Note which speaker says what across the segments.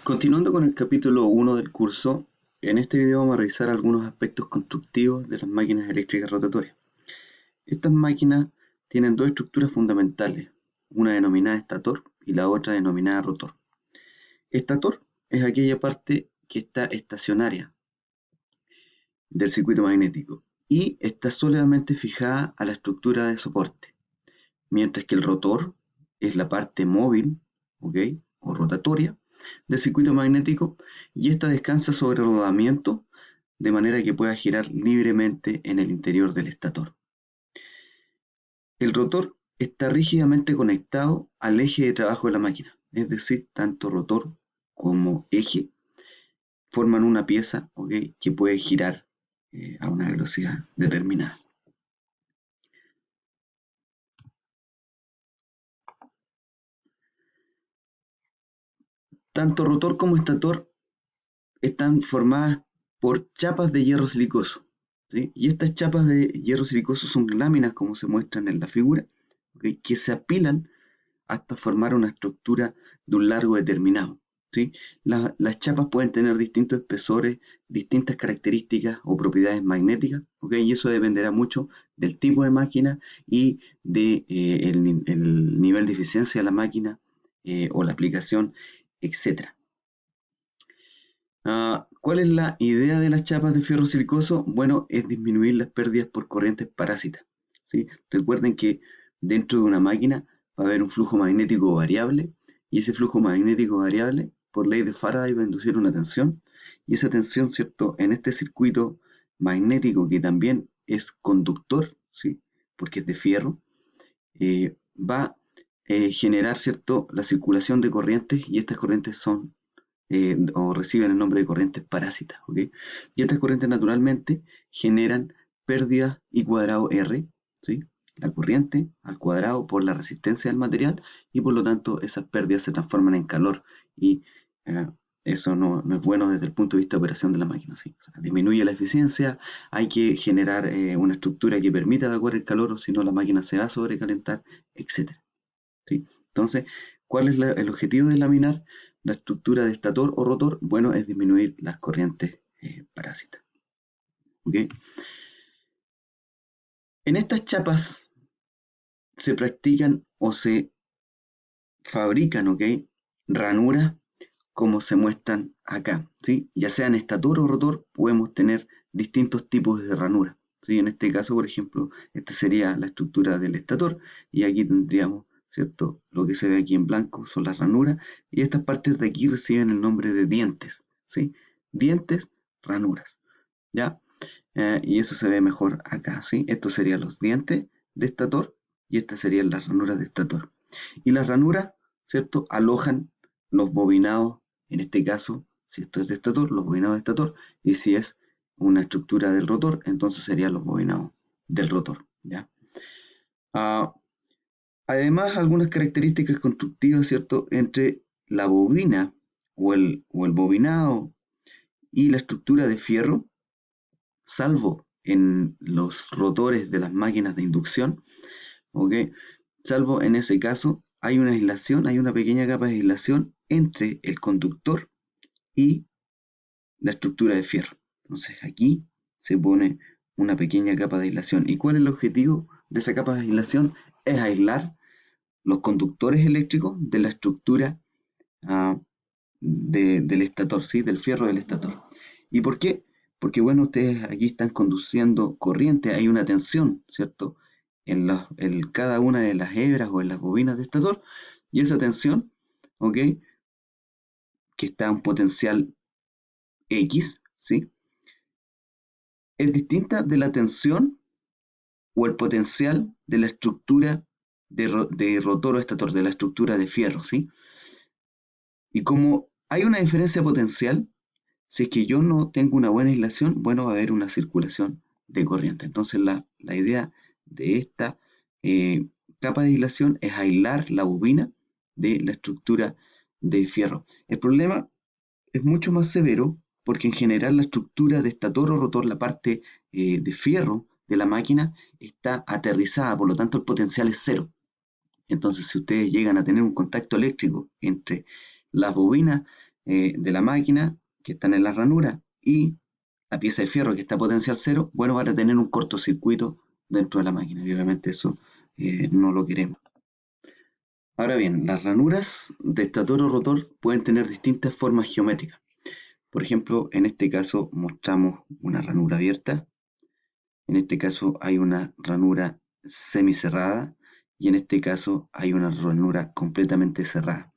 Speaker 1: Continuando con el capítulo 1 del curso, en este video vamos a revisar algunos aspectos constructivos de las máquinas eléctricas rotatorias. Estas máquinas tienen dos estructuras fundamentales, una denominada estator y la otra denominada rotor. Estator es aquella parte que está estacionaria del circuito magnético y está solamente fijada a la estructura de soporte, mientras que el rotor es la parte móvil, ¿ok?, o rotatoria del circuito magnético, y esta descansa sobre rodamiento de manera que pueda girar libremente en el interior del estator. El rotor está rígidamente conectado al eje de trabajo de la máquina, es decir, tanto rotor como eje forman una pieza, ¿ok?, que puede girar a una velocidad determinada. Tanto rotor como estator están formadas por chapas de hierro silicoso, ¿sí? Y estas chapas de hierro silicoso son láminas, como se muestran en la figura, ¿ok?, que se apilan hasta formar una estructura de un largo determinado, ¿sí? Las chapas pueden tener distintos espesores, distintas características o propiedades magnéticas, ¿ok? Y eso dependerá mucho del tipo de máquina y de el nivel de eficiencia de la máquina o la aplicación, etc. ¿Cuál es la idea de las chapas de fierro silicoso? Bueno, es disminuir las pérdidas por corrientes parásitas, ¿sí? Recuerden que dentro de una máquina va a haber un flujo magnético variable, y ese flujo magnético variable, por ley de Faraday, va a inducir una tensión, y esa tensión, ¿cierto?, en este circuito magnético que también es conductor, ¿sí?, porque es de fierro, va a generar, ¿cierto?, la circulación de corrientes, y estas corrientes son o reciben el nombre de corrientes parásitas, ¿ok? Y estas corrientes naturalmente generan pérdidas I cuadrado R, ¿sí? La corriente al cuadrado por la resistencia del material, y por lo tanto esas pérdidas se transforman en calor, y eh, eso no es bueno desde el punto de vista de operación de la máquina, ¿sí? O sea, disminuye la eficiencia, hay que generar una estructura que permita evacuar el calor, o si no la máquina se va a sobrecalentar, etcétera, ¿sí? Entonces, ¿cuál es el objetivo de laminar la estructura de estator o rotor? Bueno, es disminuir las corrientes parásitas, ¿ok? En estas chapas se practican o se fabrican, ¿ok?, ranuras como se muestran acá, ¿sí? Ya sea en estator o rotor, podemos tener distintos tipos de ranuras, ¿sí? En este caso, por ejemplo, esta sería la estructura del estator, y aquí tendríamos, ¿cierto?, lo que se ve aquí en blanco son las ranuras, y estas partes de aquí reciben el nombre de dientes, ¿sí? Dientes, ranuras, ¿ya? Y eso se ve mejor acá, ¿sí? Estos serían los dientes de estator, y estas serían las ranuras de estator. Y las ranuras, ¿cierto?, alojan los bobinados, en este caso, si esto es de estator, los bobinados de estator, y si es una estructura del rotor, entonces serían los bobinados del rotor, ¿ya? Ah, Además, algunas características constructivas, ¿cierto?, entre la bobina o el bobinado y la estructura de fierro, salvo en los rotores de las máquinas de inducción, ¿ok? Salvo en ese caso, hay una aislación, hay una pequeña capa de aislación entre el conductor y la estructura de fierro. Entonces aquí se pone una pequeña capa de aislación. ¿Y cuál es el objetivo de esa capa de aislación? Es aislar los conductores eléctricos de la estructura ah, del estator, ¿sí?, del fierro del estator. ¿Y por qué? Porque, bueno, ustedes aquí están conduciendo corriente, hay una tensión, ¿cierto?, en cada una de las hebras o en las bobinas de estator, y esa tensión, ¿ok?, que está a un potencial X, ¿sí?, es distinta de la tensión o el potencial de la estructura de rotor o estator, de la estructura de fierro, ¿sí? Y como hay una diferencia potencial, si es que yo no tengo una buena aislación, bueno, va a haber una circulación de corriente. Entonces la idea de esta eh, capa de aislación es aislar la bobina de la estructura de fierro. El problema es mucho más severo porque en general la estructura de estator o rotor, la parte de fierro de la máquina, está aterrizada, por lo tanto el potencial es cero. Entonces, si ustedes llegan a tener un contacto eléctrico entre las bobinas de la máquina que están en la ranura y la pieza de fierro que está a potencial cero, bueno, van a tener un cortocircuito dentro de la máquina y obviamente eso no lo queremos. Ahora bien, las ranuras de estator o rotor pueden tener distintas formas geométricas. Por ejemplo, en este caso mostramos una ranura abierta, en este caso hay una ranura semicerrada y en este caso hay una ranura completamente cerrada,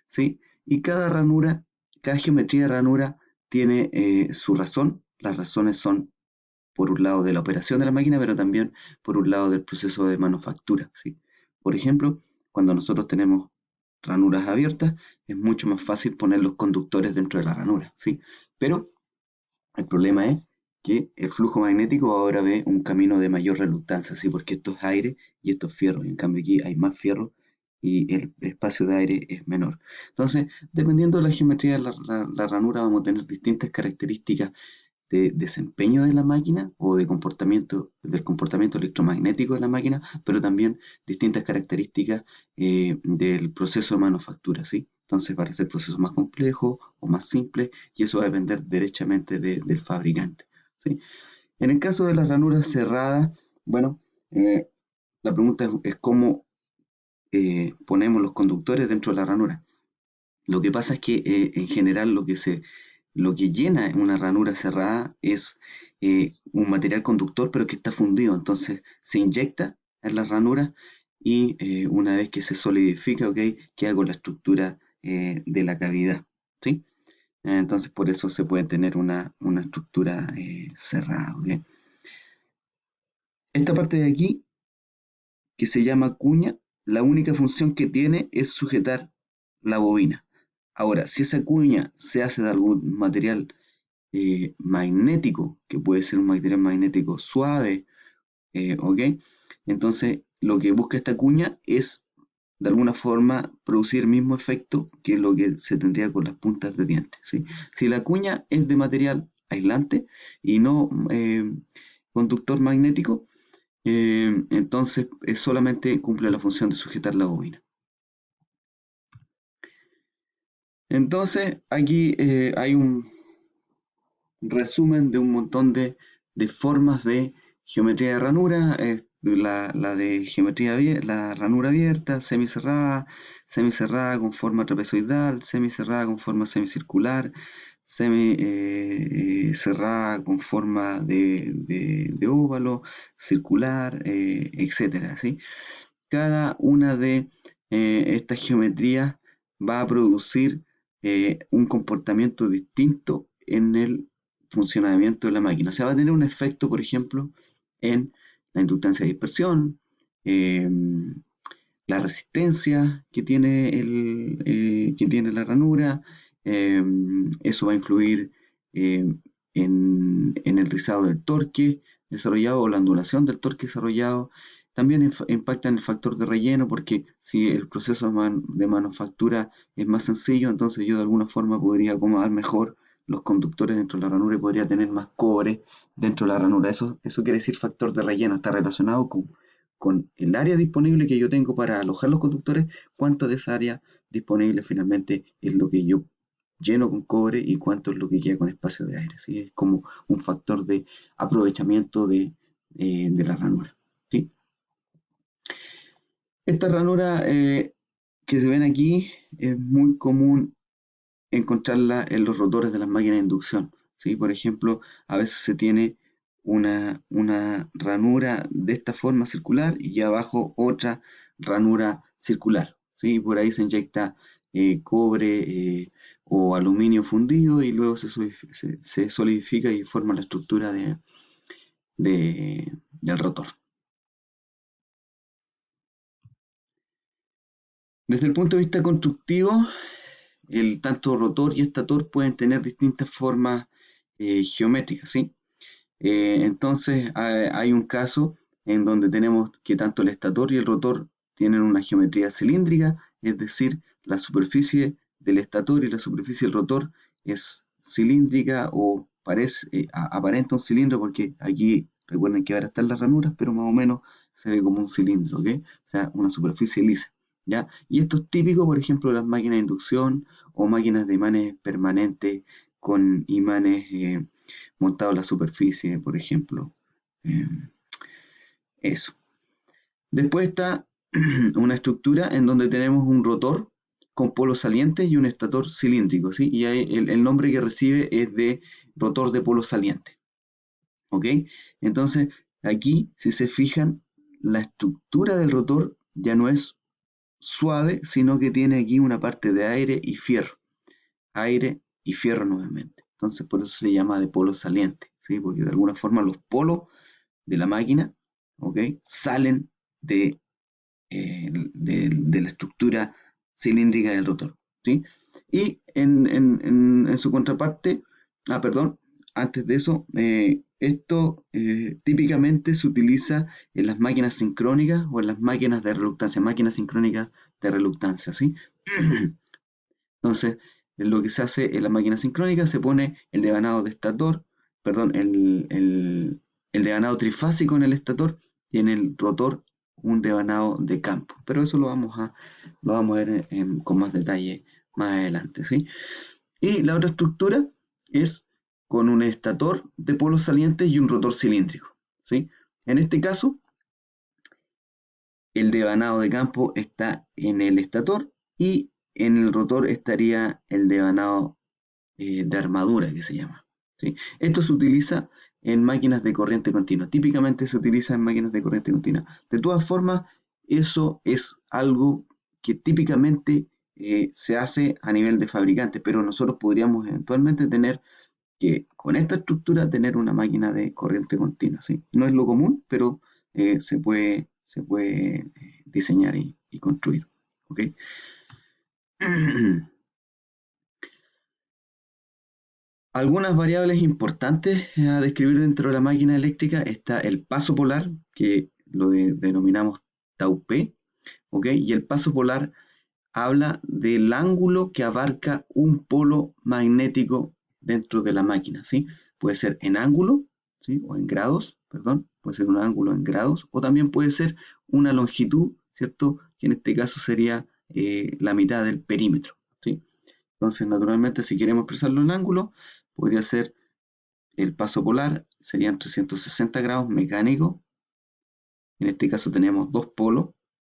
Speaker 1: ¿sí? Y cada ranura, cada geometría de ranura tiene su razón. Las razones son por un lado de la operación de la máquina, pero también por un lado del proceso de manufactura, ¿sí? Por ejemplo, cuando nosotros tenemos ranuras abiertas, es mucho más fácil poner los conductores dentro de la ranura, ¿sí? Pero el problema es que el flujo magnético ahora ve un camino de mayor reluctancia, ¿sí? Porque esto es aire y esto es fierro. En cambio aquí hay más fierro y el espacio de aire es menor. Entonces, dependiendo de la geometría de la ranura, vamos a tener distintas características de desempeño de la máquina o de comportamiento, del comportamiento electromagnético de la máquina, pero también distintas características del proceso de manufactura, ¿sí? Entonces, para hacer procesos más complejos o más simples, y eso va a depender derechamente del fabricante, ¿sí? En el caso de las ranuras cerradas, bueno, eh, la pregunta es cómo ponemos los conductores dentro de la ranura. Lo que pasa es que en general lo que llena una ranura cerrada es un material conductor, pero que está fundido. Entonces se inyecta en la ranura y una vez que se solidifica, ¿ok? Queda con la estructura de la cavidad, ¿sí? Entonces por eso se puede tener una estructura cerrada, ¿ok? Esta parte de aquí, que se llama cuña, la única función que tiene es sujetar la bobina. Ahora, si esa cuña se hace de algún material magnético, que puede ser un material magnético suave, ¿ok? Entonces, lo que busca esta cuña es, de alguna forma, producir el mismo efecto que lo que se tendría con las puntas de dientes, ¿sí? Si la cuña es de material aislante y no conductor magnético, entonces solamente cumple la función de sujetar la bobina. Entonces, aquí hay un resumen de un montón de formas de geometría de ranura, la de geometría la ranura abierta, semicerrada con forma trapezoidal, semicerrada con forma semicircular, semi cerrada con forma de óvalo, circular, etcétera, ¿sí? Cada una de estas geometrías va a producir un comportamiento distinto en el funcionamiento de la máquina. O sea, va a tener un efecto, por ejemplo, en la inductancia de dispersión, eh, la resistencia que tiene la ranura, eh, eso va a influir eh, en el rizado del torque desarrollado o la ondulación del torque desarrollado. También impacta en el factor de relleno porque si el proceso de manufactura es más sencillo, entonces yo de alguna forma podría acomodar mejor los conductores dentro de la ranura y podría tener más cobre dentro de la ranura. Eso quiere decir factor de relleno, está relacionado con el área disponible que yo tengo para alojar los conductores, cuánto de esa área disponible finalmente es lo que yo lleno con cobre y cuánto es lo que queda con espacio de aire, ¿sí? Es como un factor de aprovechamiento de la ranura, ¿sí? Esta ranura que se ven aquí es muy común encontrarla en los rotores de las máquinas de inducción, ¿sí? Por ejemplo, a veces se tiene una ranura de esta forma circular y abajo otra ranura circular, ¿sí? Por ahí se inyecta cobre o aluminio fundido y luego se solidifica y forma la estructura del rotor. Desde el punto de vista constructivo, el tanto rotor y estator pueden tener distintas formas geométricas, ¿sí? Entonces hay un caso en donde tenemos que tanto el estator y el rotor tienen una geometría cilíndrica, es decir, la superficie del estator y la superficie del rotor es cilíndrica o parece, aparenta un cilindro porque aquí recuerden que ahora están las ranuras, pero más o menos se ve como un cilindro, ¿ok? O sea, una superficie lisa, ¿ya? Y esto es típico, por ejemplo, de las máquinas de inducción o máquinas de imanes permanentes con imanes montados en la superficie, por ejemplo. Eh, Eso. Después está una estructura en donde tenemos un rotor con polos salientes y un estator cilíndrico, ¿sí? Y ahí el nombre que recibe es de rotor de polos salientes, ¿ok? Entonces, aquí, si se fijan, la estructura del rotor ya no es suave, sino que tiene aquí una parte de aire y fierro nuevamente. Entonces, por eso se llama de polos salientes, ¿sí? Porque de alguna forma los polos de la máquina, ¿ok? Salen de la estructura cilíndrica del rotor, ¿sí? Y en su contraparte, perdón, antes de eso, esto típicamente se utiliza en las máquinas sincrónicas o en las máquinas sincrónicas de reluctancia, ¿sí? Entonces, lo que se hace en la máquina sincrónica, se pone el devanado de estator, perdón, el devanado trifásico en el estator y en el rotor un devanado de campo. Pero eso lo vamos a ver con más detalle más adelante, ¿sí? Y la otra estructura es con un estator de polos salientes y un rotor cilíndrico, ¿sí? En este caso, el devanado de campo está en el estator y en el rotor estaría el devanado de armadura que se llama, ¿sí? Esto se utiliza en máquinas de corriente continua. Típicamente se utiliza en máquinas de corriente continua. De todas formas, eso es algo que típicamente se hace a nivel de fabricante, pero nosotros podríamos eventualmente tener que con esta estructura tener una máquina de corriente continua, ¿sí? No es lo común, pero se puede diseñar y construir, ¿ok? Algunas variables importantes a describir dentro de la máquina eléctrica está el paso polar, que denominamos tau P, ¿ok? Y el paso polar habla del ángulo que abarca un polo magnético dentro de la máquina, ¿sí? Puede ser en ángulo, ¿sí? O en grados, perdón, puede ser un ángulo en grados, o también puede ser una longitud, ¿cierto? Que en este caso sería la mitad del perímetro, ¿sí? Entonces, naturalmente, si queremos expresarlo en ángulo, podría ser el paso polar, serían 360 grados mecánico. En este caso tenemos dos polos,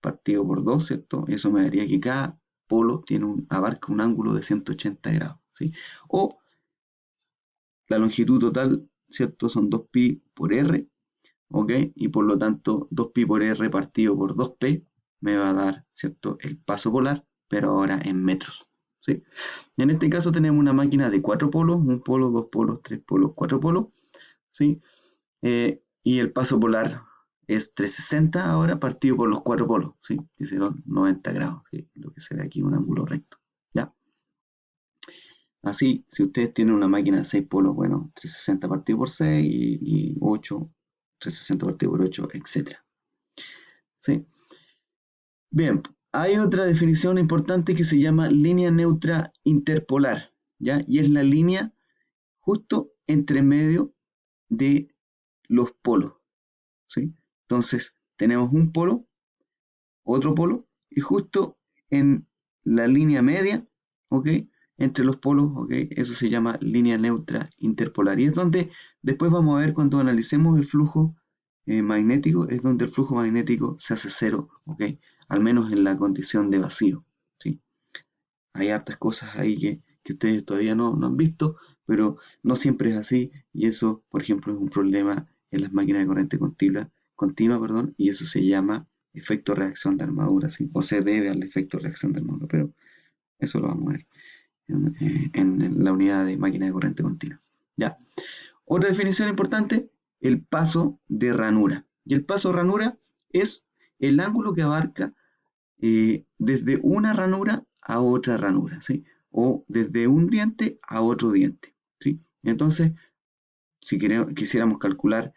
Speaker 1: partido por dos, ¿cierto? Eso me daría que cada polo abarca un ángulo de 180 grados, ¿sí? O la longitud total, ¿cierto? Son 2pi por r, ¿ok? Y por lo tanto, 2pi por r partido por 2p me va a dar, ¿cierto? El paso polar, pero ahora en metros, ¿sí? En este caso tenemos una máquina de 4 polos, un polo, 2 polos, 3 polos, 4 polos, ¿sí? Y el paso polar es 360 ahora partido por los 4 polos, ¿sí? Que serán 90 grados, ¿sí? Lo que se ve aquí un ángulo recto, ¿ya? Así, si ustedes tienen una máquina de 6 polos, bueno, 360 partido por 6 y 8, 360 partido por 8, etcétera, ¿sí? Bien, hay otra definición importante que se llama línea neutra interpolar, ¿ya? Y es la línea justo entre medio de los polos, ¿sí? Entonces, tenemos un polo, otro polo, y justo en la línea media, ¿ok? Entre los polos, ¿ok? Eso se llama línea neutra interpolar. Y es donde después vamos a ver cuando analicemos el flujo magnético, es donde el flujo magnético se hace cero, ¿ok? Al menos en la condición de vacío, ¿sí? Hay hartas cosas ahí que ustedes todavía no han visto, pero no siempre es así, y eso, por ejemplo, es un problema en las máquinas de corriente continua, perdón, y eso se llama efecto reacción de armadura, ¿sí? O se debe al efecto reacción de armadura, pero eso lo vamos a ver en la unidad de máquina de corriente continua. Ya. Otra definición importante, el paso de ranura. Y el paso de ranura es el ángulo que abarca desde una ranura a otra ranura, ¿sí? O desde un diente a otro diente, ¿sí? Entonces, si quisiéramos calcular